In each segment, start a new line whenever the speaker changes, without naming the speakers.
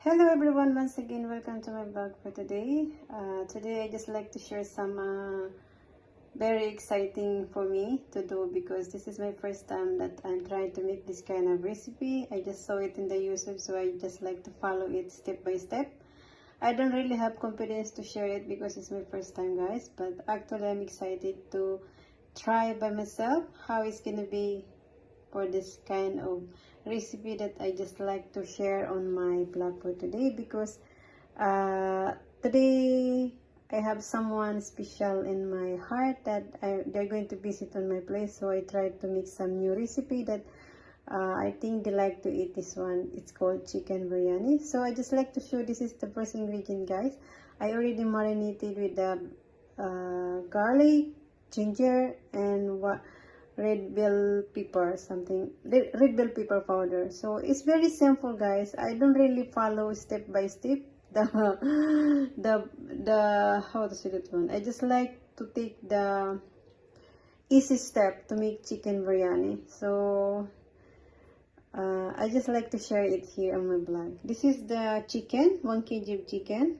Hello everyone, once again welcome to my vlog for today. Today I just like to share some very exciting for me to do because this is my first time that I'm trying to make this kind of recipe. I just saw it in the YouTube, so I just like to follow it step by step. I don't really have confidence to share it because it's my first time, guys, but actually I'm excited to try by myself how it's gonna be for this kind of recipe that I just like to share on my blog for today, because today I have someone special in my heart that they're going to visit on my place, so I tried to make some new recipe that I think they like to eat. This one, it's called chicken biryani. So I just like to show, this is the first ingredient, guys. I already marinated with the garlic, ginger, and red bell pepper, red bell pepper powder. So it's very simple, guys. I don't really follow step by step the how to say that one. I just like to take the easy step to make chicken biryani. So I just like to share it here on my blog. This is the chicken, 1 kg of chicken.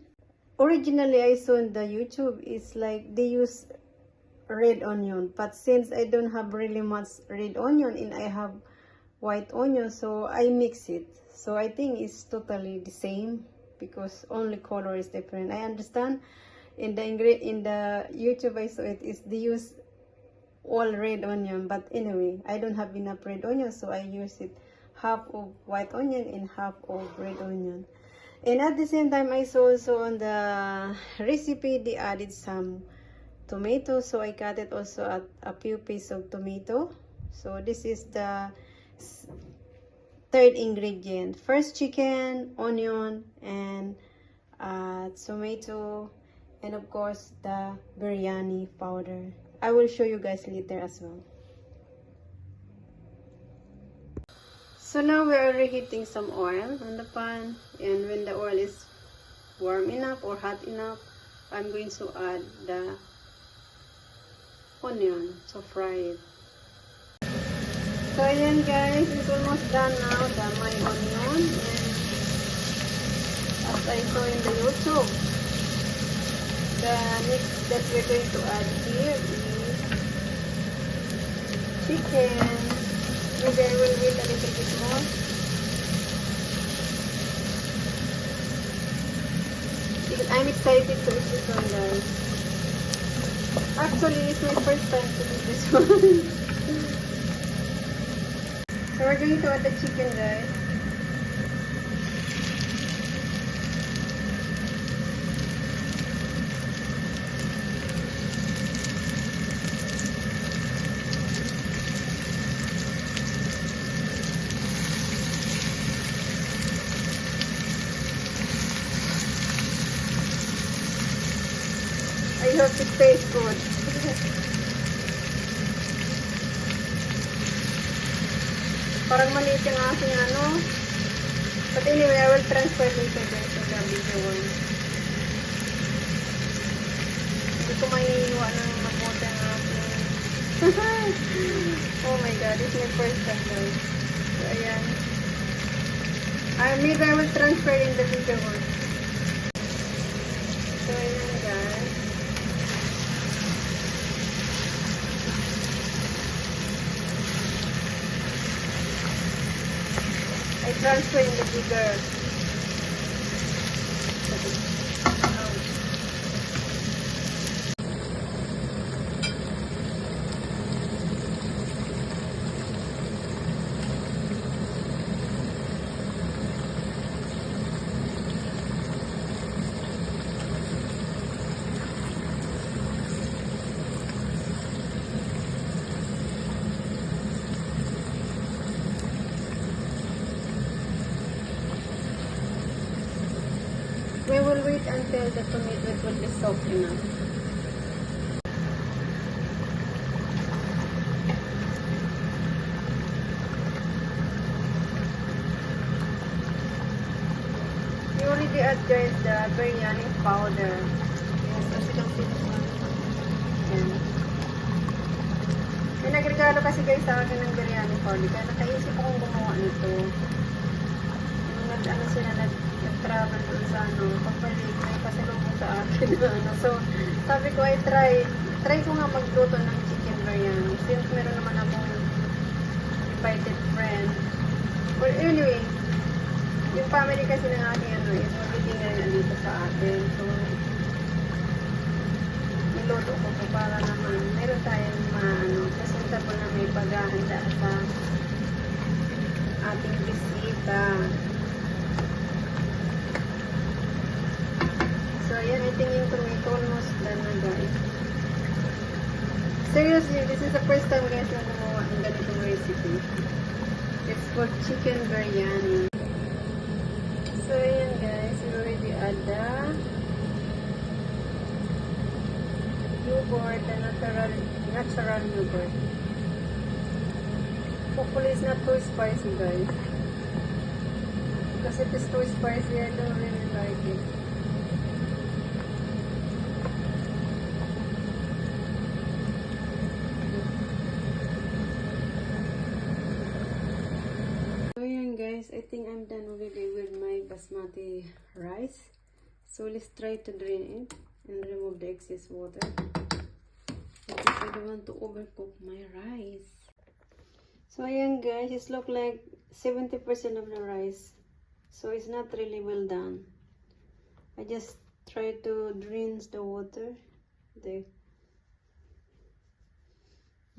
Originally I saw in the YouTube, it's like they use red onion, but since I don't have really much red onion and I have white onion, so I mix it. So I think it's totally the same because only color is different. I understand in the YouTube I saw it is they use all red onion, but anyway I don't have enough red onion, so I use it half of white onion and half of red onion. And at the same time I saw also on the recipe they added some tomato, so I cut it also a few pieces of tomato. So this is the third ingredient: first chicken, onion, and tomato, and of course the biryani powder. I will show you guys later as well. So now we are reheating some oil on the pan, and when the oil is warm enough or hot enough, I'm going to add the onion to fry it. So ayan guys, it's almost done now, my onion. And as I saw in the YouTube, the next that we're going to add here is chicken. Maybe I will wait a little bit more. Because I'm excited to eat this one, guys. Actually, it's my first time to do this one. So we're going to add the chicken, guys. I hope it tastes good. Parang maliit yung aking ano. But anyway, I will transfer later guys to the video one. Hindi ko maiiwa ng mabuti ang aking. Oh my god, this is my first time guys. So ayan. Maybe I will transfer in the video one. So ayan guys. I transfer in the bigger. We will wait until the tomato will be soft enough. We already add guys the biryani powder. Yes, as you can see this one. Yan. May nagregalo kasi guys sa akin ng biryani powder, kaya nakaisip akong gumawa nito. Ano sila nag-travel papalit, may pasalubong sa akin na ano. So, sabi ko ay try ko nga magluto ng chicken biryani since meron naman akong invited friend. Or anyway, yung family kasi ng aking ano is magiging dito sa atin. So, niluto ko po para naman meron tayong presentable na may paghahanda sa ating bisita. So, ayan, I think yung tomato almost done na, guys. Seriously, this is the first time, guys, na gumawa ng ganitong recipe. It's for chicken biryani. So, ayan, guys, we already add the yogurt, the natural yogurt. Hopefully, it's not too spicy, guys. Because if it's too spicy, I don't really like it. Guys, I think I'm done already with my basmati rice. So let's try to drain it and remove the excess water because I don't want to overcook my rice. So ayan guys, it looks like 70% of the rice. So it's not really well done. I just try to drain the water. There.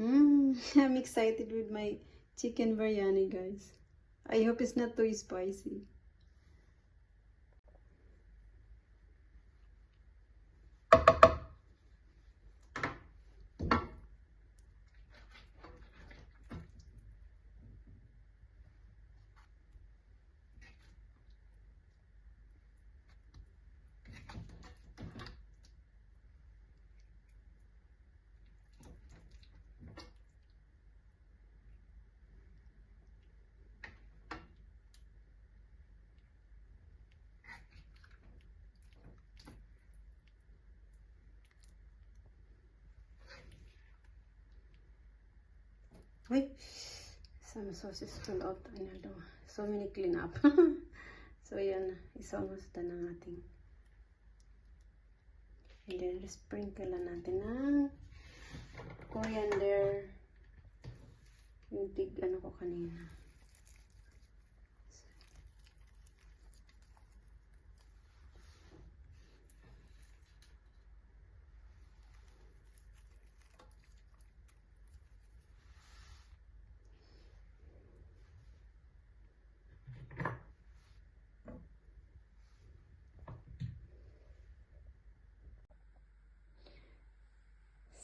I'm excited with my chicken biryani, guys. I hope it's not too spicy. Wait, some sauces still out. So many clean up. So yan, is almost done ang ating. And then sprinkle na natin ng coriander. Yung ano ko kanina.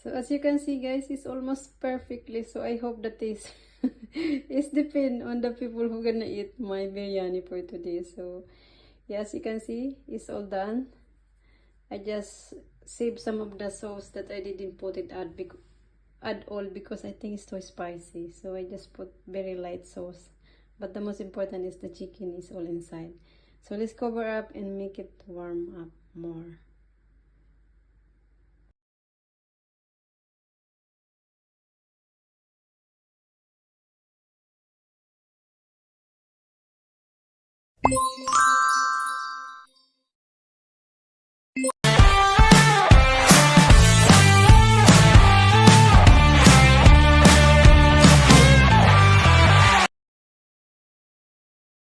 So as you can see, guys, it's almost perfectly. So I hope the taste is depend on the people who gonna eat my biryani for today. So yeah, as you can see, it's all done. I just saved some of the sauce that I didn't put it add all because I think it's too spicy. So I just put very light sauce. But the most important is the chicken is all inside. So let's cover up and make it warm up more.